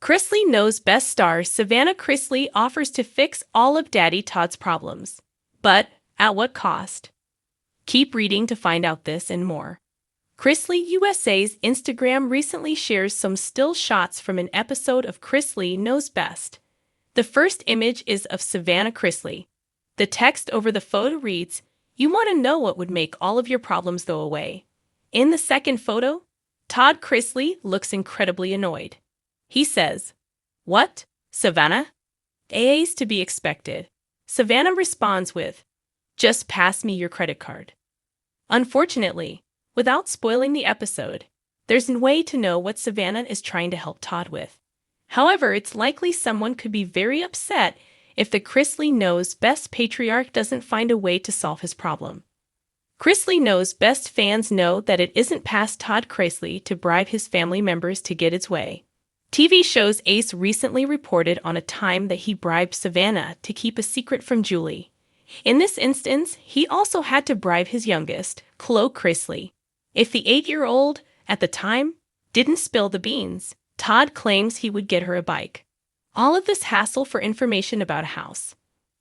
Chrisley Knows best star Savannah Chrisley offers to fix all of Daddy Todd's problems. But at what cost? Keep reading to find out this and more. Chrisley USA's Instagram recently shares some still shots from an episode of Chrisley Knows Best. The first image is of Savannah Chrisley. The text over the photo reads, "You want to know what would make all of your problems go away." In the second photo, Todd Chrisley looks incredibly annoyed. He says, "What, Savannah?" AA's to be expected. Savannah responds with, "Just pass me your credit card." Unfortunately, without spoiling the episode, there's no way to know what Savannah is trying to help Todd with. However, it's likely someone could be very upset if the Chrisley Knows Best patriarch doesn't find a way to solve his problem. Chrisley Knows Best fans know that it isn't past Todd Chrisley to bribe his family members to get its way. TV shows Ace recently reported on a time that he bribed Savannah to keep a secret from Julie. In this instance, he also had to bribe his youngest, Chloe Chrisley. If the 8-year-old, at the time, didn't spill the beans, Todd claims he would get her a bike. All of this hassle for information about a house.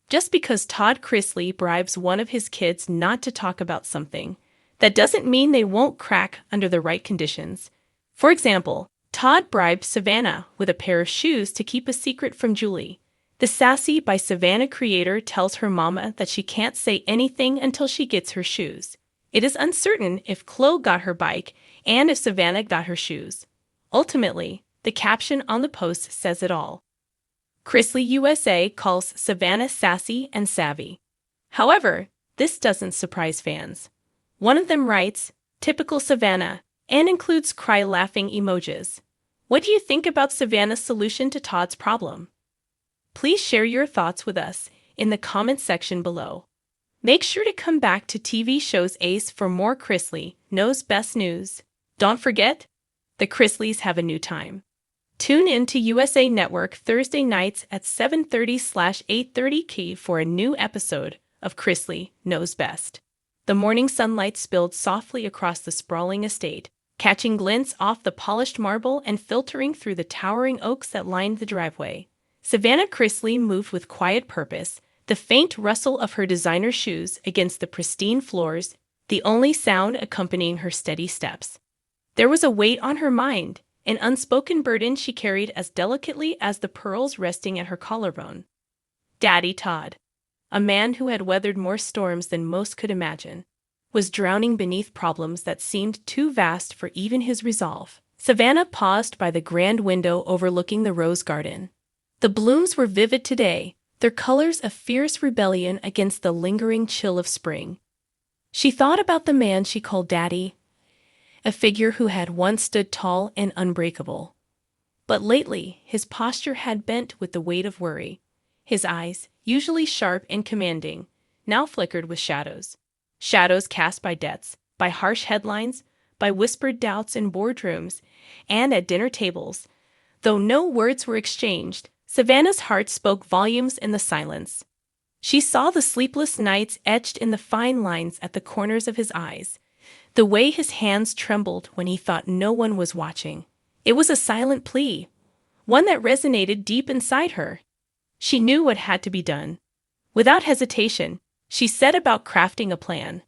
Just because Todd Chrisley bribes one of his kids not to talk about something, that doesn't mean they won't crack under the right conditions. For example, Todd bribed Savannah with a pair of shoes to keep a secret from Julie. The Sassy by Savannah creator tells her mama that she can't say anything until she gets her shoes. It is uncertain if Chloe got her bike and if Savannah got her shoes. Ultimately, the caption on the post says it all. Chrisley USA calls Savannah sassy and savvy. However, this doesn't surprise fans. One of them writes, "Typical Savannah," and includes cry-laughing emojis. What do you think about Savannah's solution to Todd's problem? Please share your thoughts with us in the comments section below. Make sure to come back to TV shows Ace for more Chrisley Knows Best news. Don't forget, the Chrisleys have a new time. Tune in to USA Network Thursday nights at 7:30/8:30 key for a new episode of Chrisley Knows Best. The morning sunlight spilled softly across the sprawling estate, catching glints off the polished marble and filtering through the towering oaks that lined the driveway. Savannah Chrisley moved with quiet purpose, the faint rustle of her designer shoes against the pristine floors, the only sound accompanying her steady steps. There was a weight on her mind, an unspoken burden she carried as delicately as the pearls resting at her collarbone. Daddy Todd, a man who had weathered more storms than most could imagine, was drowning beneath problems that seemed too vast for even his resolve. Savannah paused by the grand window overlooking the rose garden. The blooms were vivid today, their colors a fierce rebellion against the lingering chill of spring. She thought about the man she called Daddy, a figure who had once stood tall and unbreakable. But lately, his posture had bent with the weight of worry. His eyes, usually sharp and commanding, now flickered with shadows. Shadows cast by debts, by harsh headlines, by whispered doubts in boardrooms, and at dinner tables. Though no words were exchanged, Savannah's heart spoke volumes in the silence. She saw the sleepless nights etched in the fine lines at the corners of his eyes, the way his hands trembled when he thought no one was watching. It was a silent plea, one that resonated deep inside her. She knew what had to be done. Without hesitation, she set about crafting a plan,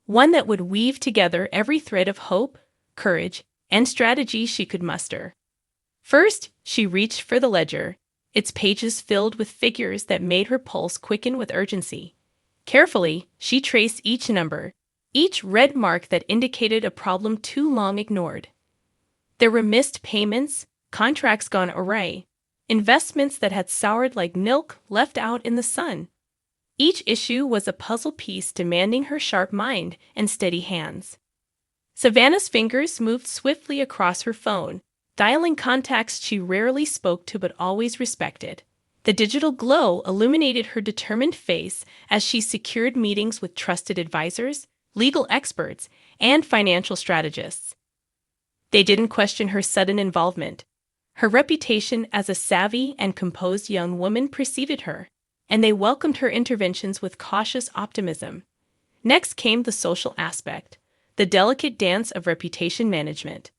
one that would weave together every thread of hope, courage, and strategy she could muster. First, she reached for the ledger, its pages filled with figures that made her pulse quicken with urgency. Carefully, she traced each number, each red mark that indicated a problem too long ignored. There were missed payments, contracts gone awry, investments that had soured like milk left out in the sun. Each issue was a puzzle piece demanding her sharp mind and steady hands. Savannah's fingers moved swiftly across her phone, dialing contacts she rarely spoke to but always respected. The digital glow illuminated her determined face as she secured meetings with trusted advisors, legal experts, and financial strategists. They didn't question her sudden involvement. Her reputation as a savvy and composed young woman preceded her, and they welcomed her interventions with cautious optimism. Next came the social aspect, the delicate dance of reputation management.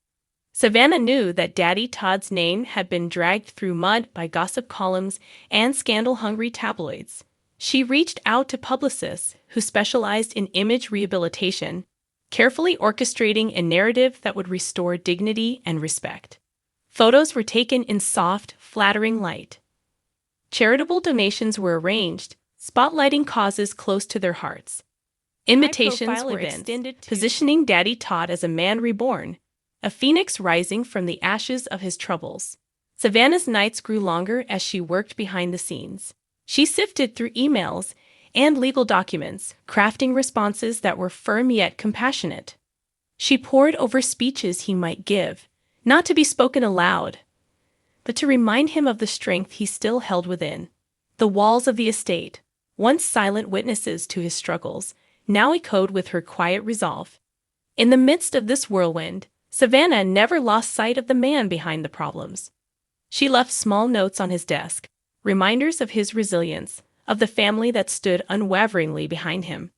Savannah knew that Daddy Todd's name had been dragged through mud by gossip columns and scandal-hungry tabloids. She reached out to publicists who specialized in image rehabilitation, carefully orchestrating a narrative that would restore dignity and respect. Photos were taken in soft, flattering light. Charitable donations were arranged, spotlighting causes close to their hearts. Invitations were extended, positioning Daddy Todd as a man reborn, a phoenix rising from the ashes of his troubles. Savannah's nights grew longer as she worked behind the scenes. She sifted through emails and legal documents, crafting responses that were firm yet compassionate. She pored over speeches he might give, not to be spoken aloud, but to remind him of the strength he still held within. The walls of the estate, once silent witnesses to his struggles, now echoed with her quiet resolve. In the midst of this whirlwind, Savannah never lost sight of the man behind the problems. She left small notes on his desk, reminders of his resilience, of the family that stood unwaveringly behind him.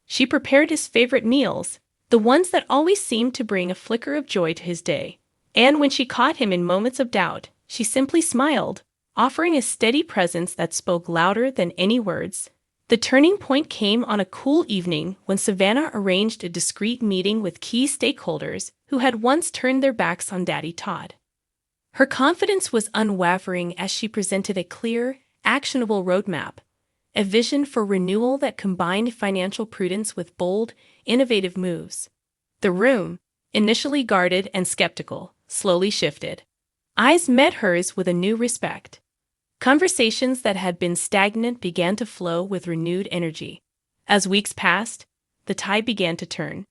She prepared his favorite meals, the ones that always seemed to bring a flicker of joy to his day. And when she caught him in moments of doubt, she simply smiled, offering a steady presence that spoke louder than any words. The turning point came on a cool evening when Savannah arranged a discreet meeting with key stakeholders who had once turned their backs on Daddy Todd. Her confidence was unwavering as she presented a clear, actionable roadmap, a vision for renewal that combined financial prudence with bold, innovative moves. The room, initially guarded and skeptical, slowly shifted. Eyes met hers with a new respect. Conversations that had been stagnant began to flow with renewed energy. As weeks passed, the tide began to turn.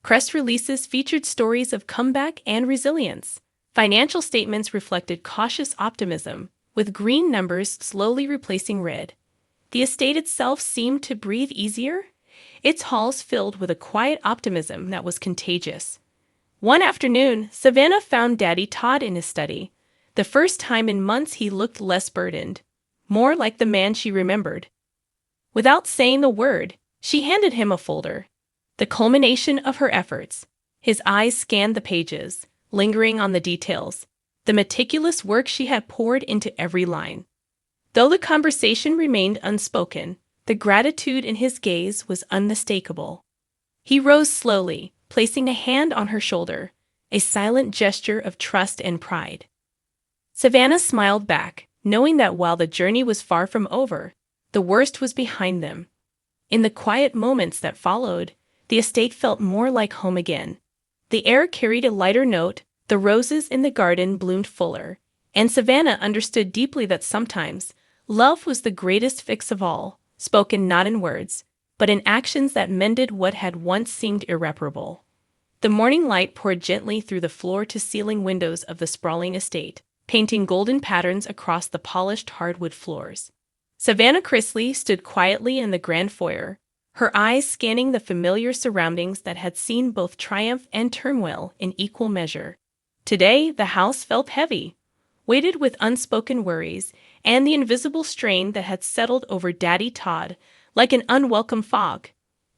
Press releases featured stories of comeback and resilience. Financial statements reflected cautious optimism, with green numbers slowly replacing red. The estate itself seemed to breathe easier, its halls filled with a quiet optimism that was contagious. One afternoon, Savannah found Daddy Todd in his study. The first time in months he looked less burdened, more like the man she remembered. Without saying a word, she handed him a folder, the culmination of her efforts. His eyes scanned the pages, lingering on the details, the meticulous work she had poured into every line. Though the conversation remained unspoken, the gratitude in his gaze was unmistakable. He rose slowly, placing a hand on her shoulder, a silent gesture of trust and pride. Savannah smiled back, knowing that while the journey was far from over, the worst was behind them. In the quiet moments that followed, the estate felt more like home again. The air carried a lighter note, the roses in the garden bloomed fuller, and Savannah understood deeply that sometimes love was the greatest fix of all, spoken not in words, but in actions that mended what had once seemed irreparable. The morning light poured gently through the floor-to-ceiling windows of the sprawling estate, painting golden patterns across the polished hardwood floors. Savannah Chrisley stood quietly in the grand foyer, her eyes scanning the familiar surroundings that had seen both triumph and turmoil in equal measure. Today, the house felt heavy, weighted with unspoken worries and the invisible strain that had settled over Daddy Todd like an unwelcome fog.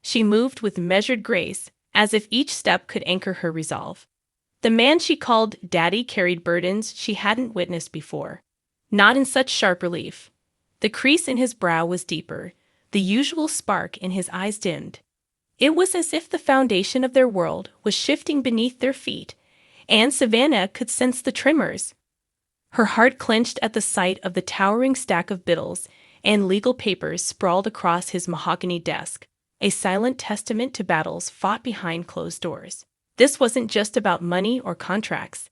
She moved with measured grace, as if each step could anchor her resolve. The man she called Daddy carried burdens she hadn't witnessed before, not in such sharp relief. The crease in his brow was deeper, the usual spark in his eyes dimmed. It was as if the foundation of their world was shifting beneath their feet, and Savannah could sense the tremors. Her heart clenched at the sight of the towering stack of bills and legal papers sprawled across his mahogany desk, a silent testament to battles fought behind closed doors. This wasn't just about money or contracts.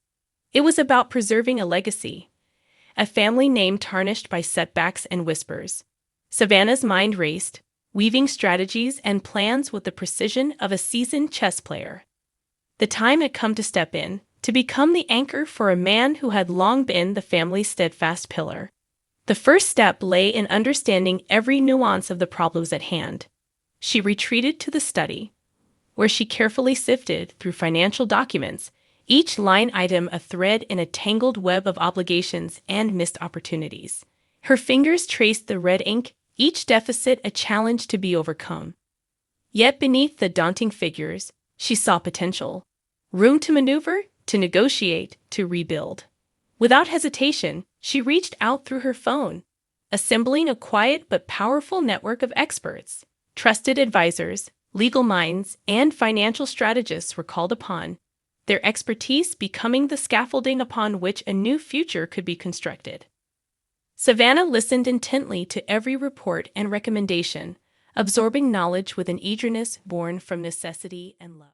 It was about preserving a legacy, a family name tarnished by setbacks and whispers. Savannah's mind raced, weaving strategies and plans with the precision of a seasoned chess player. The time had come to step in, to become the anchor for a man who had long been the family's steadfast pillar. The first step lay in understanding every nuance of the problems at hand. She retreated to the study, where she carefully sifted through financial documents, each line item a thread in a tangled web of obligations and missed opportunities. Her fingers traced the red ink, each deficit a challenge to be overcome. Yet beneath the daunting figures, she saw potential. Room to maneuver, to negotiate, to rebuild. Without hesitation, she reached out through her phone, assembling a quiet but powerful network of experts. Trusted advisors, legal minds, and financial strategists were called upon, their expertise becoming the scaffolding upon which a new future could be constructed. Savannah listened intently to every report and recommendation, absorbing knowledge with an eagerness born from necessity and love.